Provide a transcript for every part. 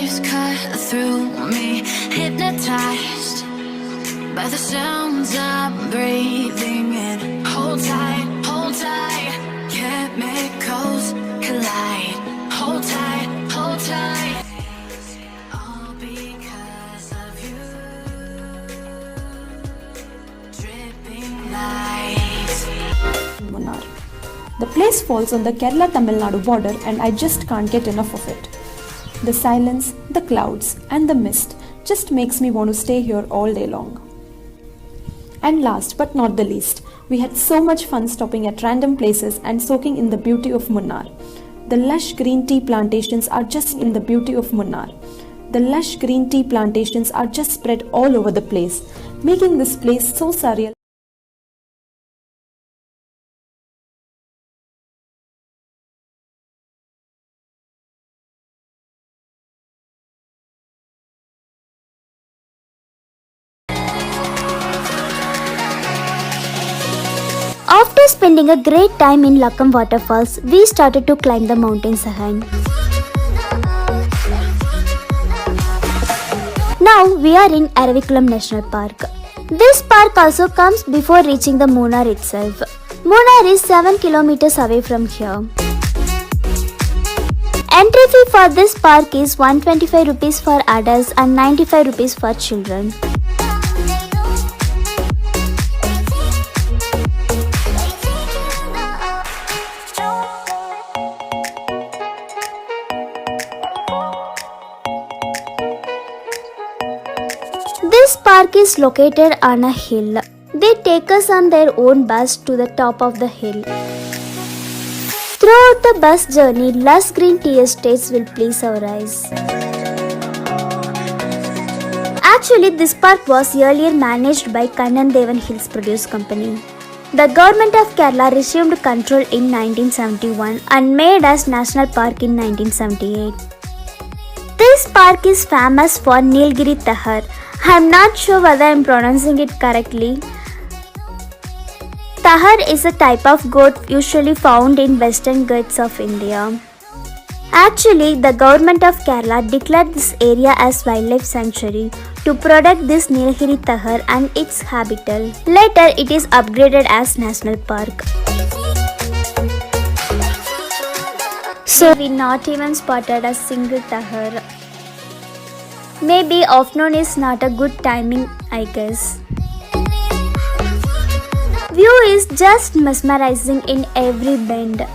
waves cut through me, hypnotized by the sounds I'm breathing in. Hold tight, chemicals collide. Hold tight, all because of you. Dripping lights. Munnar. The place falls on the Kerala-Tamil Nadu border and I just can't get enough of it. The silence, the clouds and the mist just makes me want to stay here all day long. And last but not the least, we had so much fun stopping at random places and soaking in the beauty of Munnar. The lush green tea plantations are just in the beauty of Munnar. The lush green tea plantations are just spread all over the place, making this place so surreal. After spending a great time in Lakkam waterfalls, we started to climb the mountains ahead. Now we are in Eravikulam National Park. This park also comes before reaching the Munnar itself. Munnar is 7 kilometers away from here. Entry fee for this park is 125 rupees for adults and 95 rupees for children. This park is located on a hill. They take us on their own bus to the top of the hill. Throughout the bus journey, lush green tea estates will please our eyes. Actually, this park was earlier managed by Kannan Devan Hills Produce Company. The government of Kerala resumed control in 1971 and made us National Park in 1978. This park is famous for Nilgiri Tahar. I am not sure whether I am pronouncing it correctly. Tahar is a type of goat usually found in Western Ghats of India. Actually, the government of Kerala declared this area as wildlife sanctuary to protect this Nilgiri Tahar and its habitat. Later, it is upgraded as National Park. So we not even spotted a single tahar. Maybe afternoon is not a good timing, I guess. View is just mesmerizing in every bend.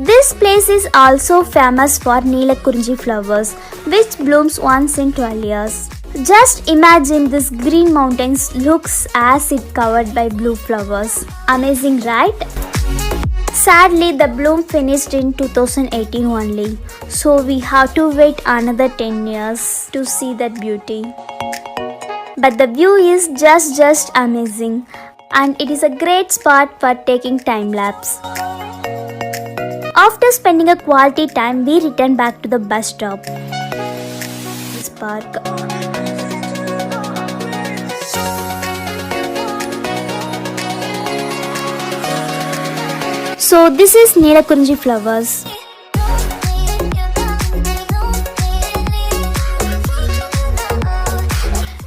This place is also famous for Neelakurunji flowers, which blooms once in 12 years. Just imagine this green mountains looks as if covered by blue flowers. Amazing, right? Sadly, the bloom finished in 2018 only, so we have to wait another 10 years to see that beauty. But the view is just amazing, and it is a great spot for taking time lapse. After spending a quality time, we return back to the bus stop. This park. So this is Neelakurunji flowers.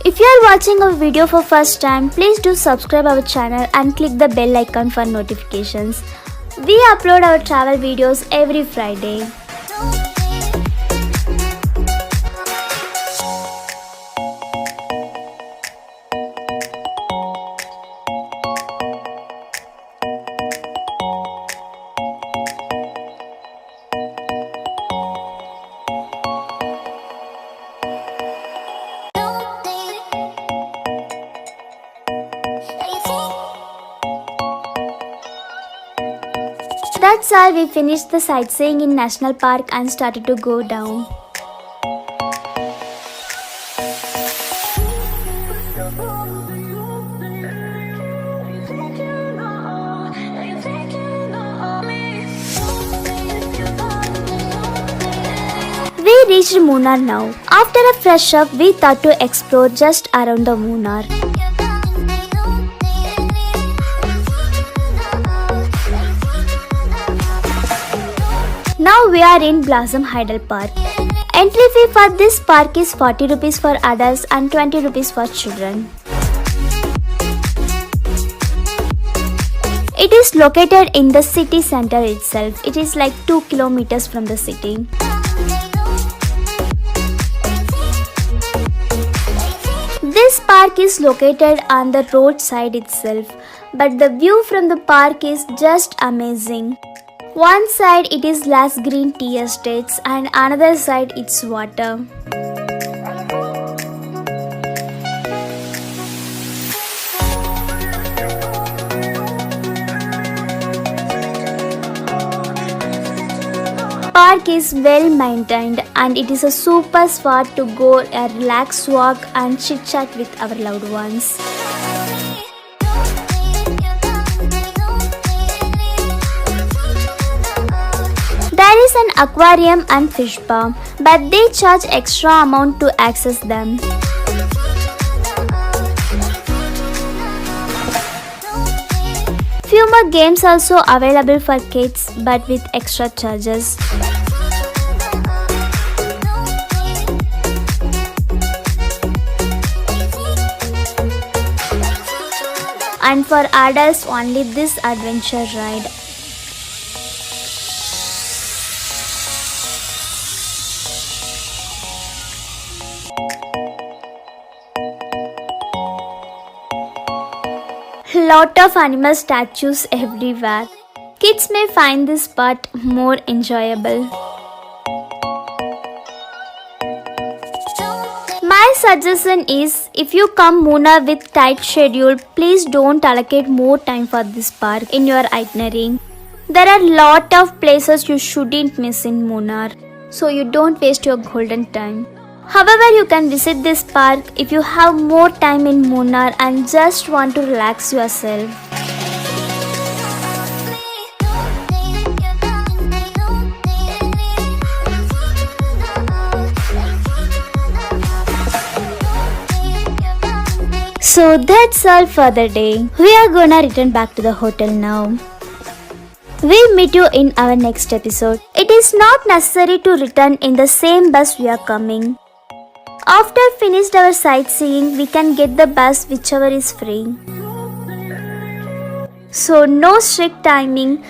If you are watching our video for first time, please do subscribe our channel and click the bell icon for notifications. We upload our travel videos every Friday. That's all, we finished the sightseeing in National Park and started to go down. We reached Munnar now. After a fresh up, we thought to explore just around the Munnar. Now we are in Blossom Hydel Park. Entry fee for this park is 40 rupees for adults and 20 rupees for children. It is located in the city center itself. It is like 2 kilometers from the city. This park is located on the roadside itself, but the view from the park is just amazing. One side it is lush green tea estates and another side it's water. Park is well maintained and it is a super spot to go a relaxed walk and chit chat with our loved ones. There is an aquarium and fish pond, but they charge extra amount to access them. Few more games also available for kids, but with extra charges. And for adults only this adventure ride. Lot of animal statues everywhere. Kids may find this part more enjoyable. My suggestion is, if you come Munnar with tight schedule, please don't allocate more time for this park in your itinerary. There are lot of places you shouldn't miss in Munnar, so you don't waste your golden time. However, you can visit this park if you have more time in Munnar and just want to relax yourself. So that's all for the day. We are gonna return back to the hotel now. We'll meet you in our next episode. It is not necessary to return in the same bus we are coming. After finished our sightseeing, we can get the bus whichever is free. So no strict timing.